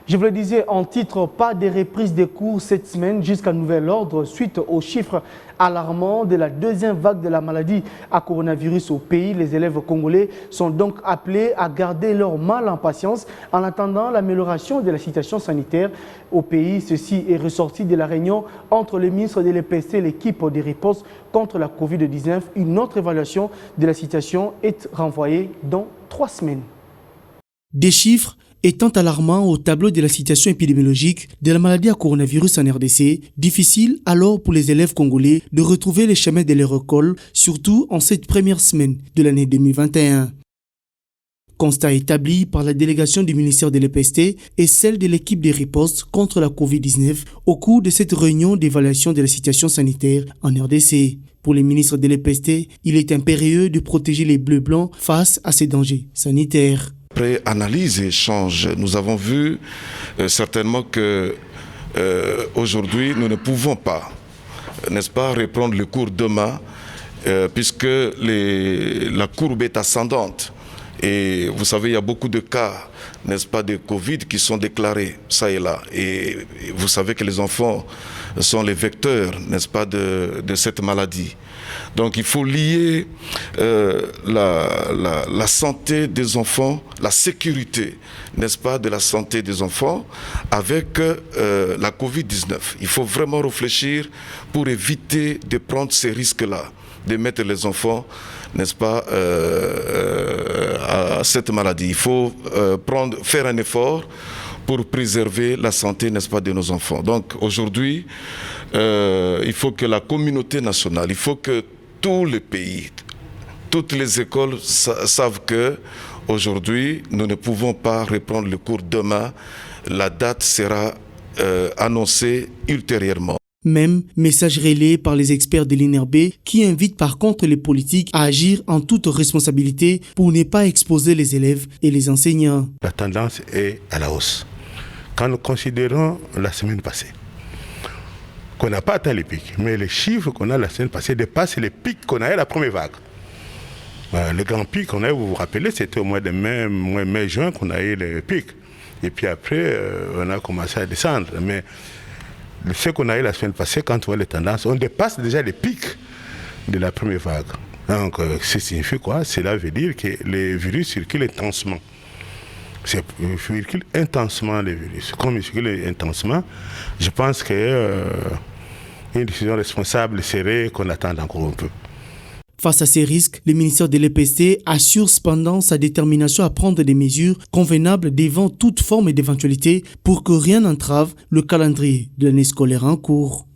Je vous le disais en titre, pas de reprise des cours cette semaine jusqu'à nouvel ordre suite aux chiffres alarmants de la deuxième vague de la maladie à coronavirus au pays. Les élèves congolais sont donc appelés à garder leur mal en patience en attendant l'amélioration de la situation sanitaire au pays. Ceci est ressorti de la réunion entre le ministre de l'EPST et l'équipe de riposte contre la COVID-19. Une autre évaluation de la situation est renvoyée dans 3 semaines. Des chiffres étant alarmants au tableau de la situation épidémiologique de la maladie à coronavirus en RDC, difficile alors pour les élèves congolais de retrouver les chemins de leur école, surtout en cette première semaine de l'année 2021. Constat établi par la délégation du ministère de l'EPST et celle de l'équipe de riposte contre la COVID-19 au cours de cette réunion d'évaluation de la situation sanitaire en RDC. Pour les ministres de l'EPST, il est impérieux de protéger les bleus-blancs face à ces dangers sanitaires. Après analyse et échange, nous avons vu certainement que aujourd'hui nous ne pouvons pas, n'est-ce pas, reprendre le cours demain puisque la courbe est ascendante. Et vous savez, il y a beaucoup de cas, n'est-ce pas, de Covid qui sont déclarés, ça et là. Et vous savez que les enfants sont les vecteurs, n'est-ce pas, de cette maladie. Donc il faut lier la santé des enfants, la sécurité, n'est-ce pas, de la santé des enfants avec la Covid-19. Il faut vraiment réfléchir pour éviter de prendre ces risques-là, de mettre les enfants, n'est-ce pas, à cette maladie. Il faut faire un effort pour préserver la santé, n'est-ce pas, de nos enfants. Donc aujourd'hui, il faut que la communauté nationale, il faut que tous les pays, toutes les écoles savent que aujourd'hui, nous ne pouvons pas reprendre le cours demain. La date sera annoncée ultérieurement. Même message relayé par les experts de l'INRB qui invitent par contre les politiques à agir en toute responsabilité pour ne pas exposer les élèves et les enseignants. La tendance est à la hausse. Quand nous considérons la semaine passée, qu'on n'a pas atteint les pics, mais les chiffres qu'on a la semaine passée dépassent les pics qu'on a eu la première vague. Le grand pic qu'on a eu, vous vous rappelez, c'était au mois de mai-juin qu'on a eu les pics. Et puis après, on a commencé à descendre. Mais ce qu'on a eu la semaine passée, quand on voit les tendances, on dépasse déjà les pics de la première vague. Donc, ça signifie quoi? Cela veut dire que les virus circulent intensément. Ils circulent intensément, les virus. Comme ils circulent intensément, je pense qu'une décision responsable serait qu'on attende encore un peu. Face à ces risques, le ministère de l'EPST assure cependant sa détermination à prendre des mesures convenables devant toute forme d'éventualité pour que rien n'entrave le calendrier de l'année scolaire en cours.